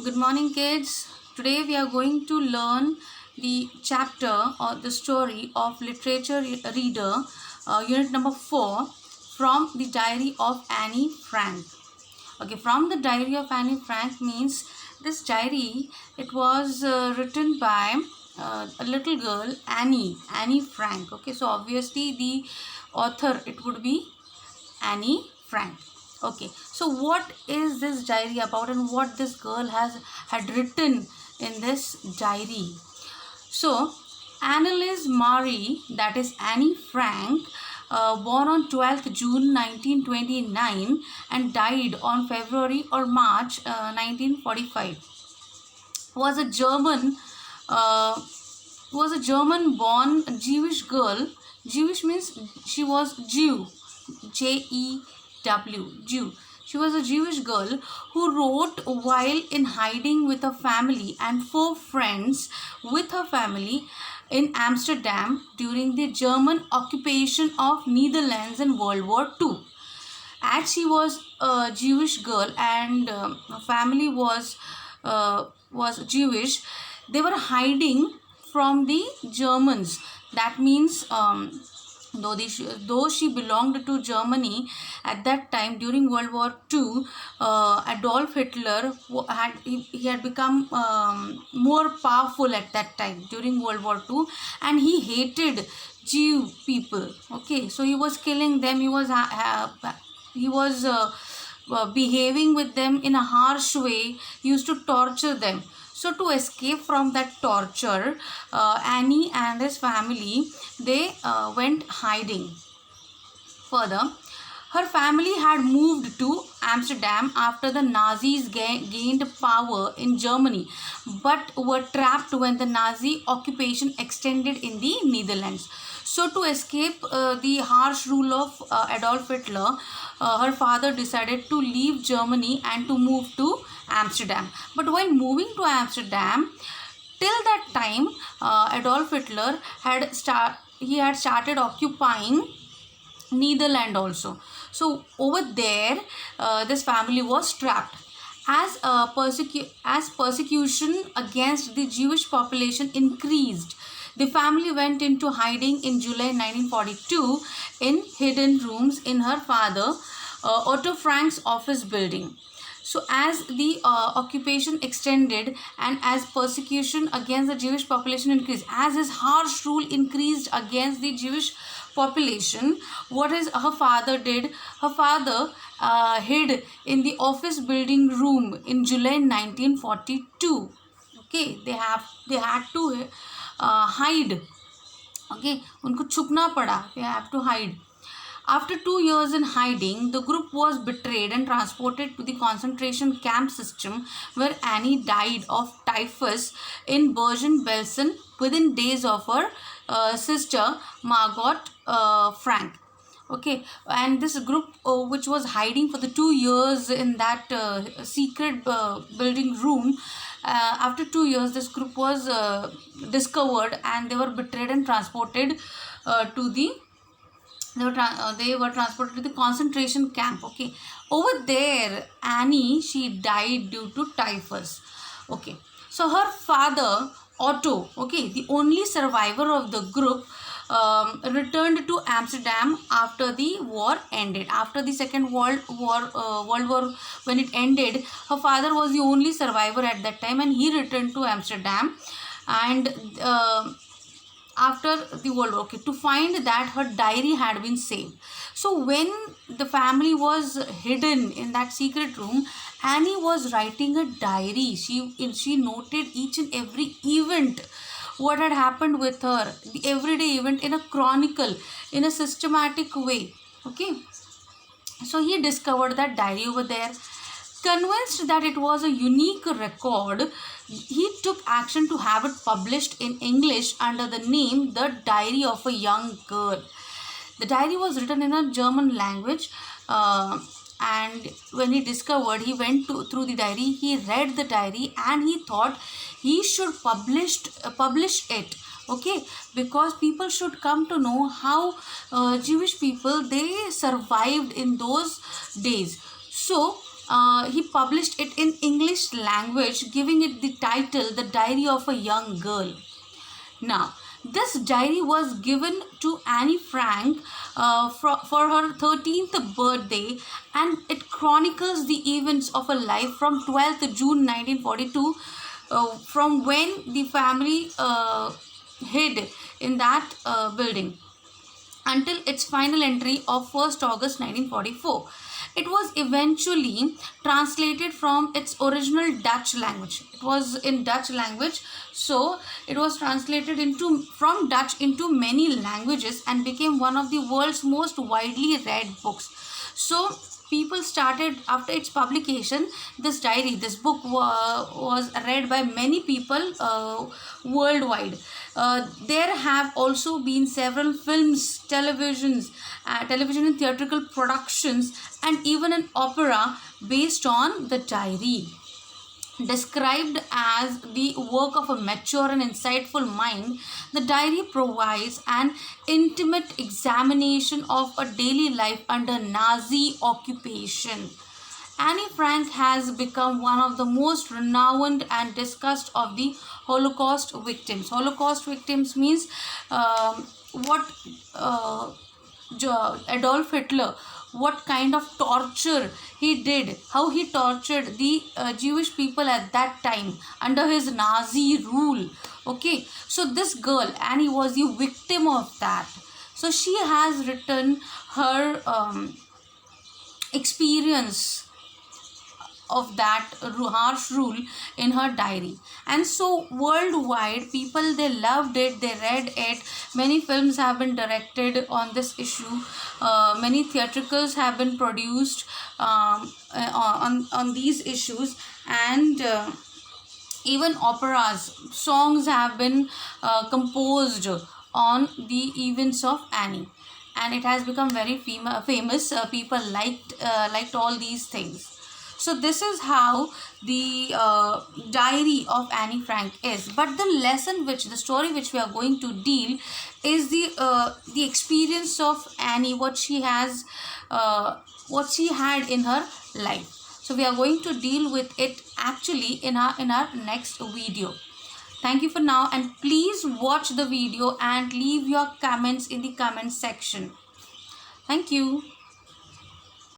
Good morning, kids. Today we are going to learn the chapter or the story of literature reader, unit number 4, from the diary of Annie Frank. Okay, from the diary of Annie Frank means this diary, it was written by a little girl, Annie Frank. Okay, so obviously the author, it would be Annie Frank. Okay, so what is this diary about and what this girl had written in this diary? So, Annalise Marie, that is Annie Frank, born on 12th June 1929 and died on February or March 1945, was a uh, German born Jewish girl. Jewish means she was Jew, Jew. She was a Jewish girl who wrote while in hiding with her family and four friends with her family in Amsterdam during the German occupation of Netherlands in World War II. As she was a Jewish girl and her family was Jewish, they were hiding from the Germans. That means though she belonged to Germany at that time during World War II, Adolf Hitler he had become more powerful at that time during World War II, and he hated Jew people. Okay, so he was killing them. He was behaving with them in a harsh way. He used to torture them. So to escape from that torture, Annie and his family, they went hiding. Further, her family had moved to Amsterdam after the Nazis gained power in Germany, but were trapped when the Nazi occupation extended in the Netherlands. So, to escape the harsh rule of Adolf Hitler, her father decided to leave Germany and to move to Amsterdam. But while moving to Amsterdam, till that time, Adolf Hitler had started occupying Netherlands also. So over there, this family was trapped. As persecution against the Jewish population increased, the family went into hiding in July 1942 in hidden rooms in her father Otto Frank's office building. So, as the occupation extended and as persecution against the Jewish population increased, as his harsh rule increased against the Jewish population, what is her father did? Her father hid in the office building room in July 1942. Okay, they had to hide. Okay, उनको छुपना पड़ा. They have to hide. After 2 years in hiding, the group was betrayed and transported to the concentration camp system, where Annie died of typhus in Bergen-Belsen within days of her sister Margot Frank. Okay, and this group which was hiding for the 2 years in that secret building room, after 2 years this group was discovered and they were betrayed and transported to the they were transported to the concentration camp. Okay, over there Annie, she died due to typhus. Okay, so her father Otto, okay, the only survivor of the group, returned to Amsterdam after the war ended. After the Second World War, when it ended, her father was the only survivor at that time, and he returned to Amsterdam. And after the World War, okay, to find that her diary had been saved. So when the family was hidden in that secret room, Annie was writing a diary. She noted each and every event, what had happened with her, the everyday event, in a chronicle, in a systematic way. Okay, so he discovered that diary over there. Convinced that it was a unique record, he took action to have it published in English under the name The Diary of a Young Girl. The diary was written in a German language, and when he discovered, he went through the diary, he read the diary, and he thought he should publish it. Okay, because people should come to know how Jewish people, they survived in those days. So he published it in English language, giving it the title The Diary of a Young Girl. Now, this diary was given to Annie Frank for her 13th birthday, and it chronicles the events of her life from 12th June 1942, from when the family hid in that building until its final entry of 1st August 1944. It was eventually translated from its original Dutch language. It was in Dutch language, so it was translated from Dutch into many languages and became one of the world's most widely read books. So people started, after its publication, this book was read by many people worldwide. There have also been several films, television and theatrical productions, and even an opera based on the diary. Described as the work of a mature and insightful mind, the diary provides an intimate examination of a daily life under Nazi occupation. Annie Frank has become one of the most renowned and discussed of the Holocaust victims. Holocaust victims means what Adolf Hitler, what kind of torture he did, how he tortured the Jewish people at that time under his Nazi rule. Okay, so this girl, Annie, was the victim of that. So she has written her experience of that harsh rule in her diary, and so worldwide people, they loved it, they read it. Many films have been directed on this issue, many theatricals have been produced on these issues, and even operas, songs have been composed on the events of Annie, and it has become very famous. People liked all these things. So this is how the diary of Annie Frank is. But the story which we are going to deal is the experience of Annie, what she had in her life. So we are going to deal with it actually in our next video. Thank you for now, and please watch the video and leave your comments in the comment section. Thank you.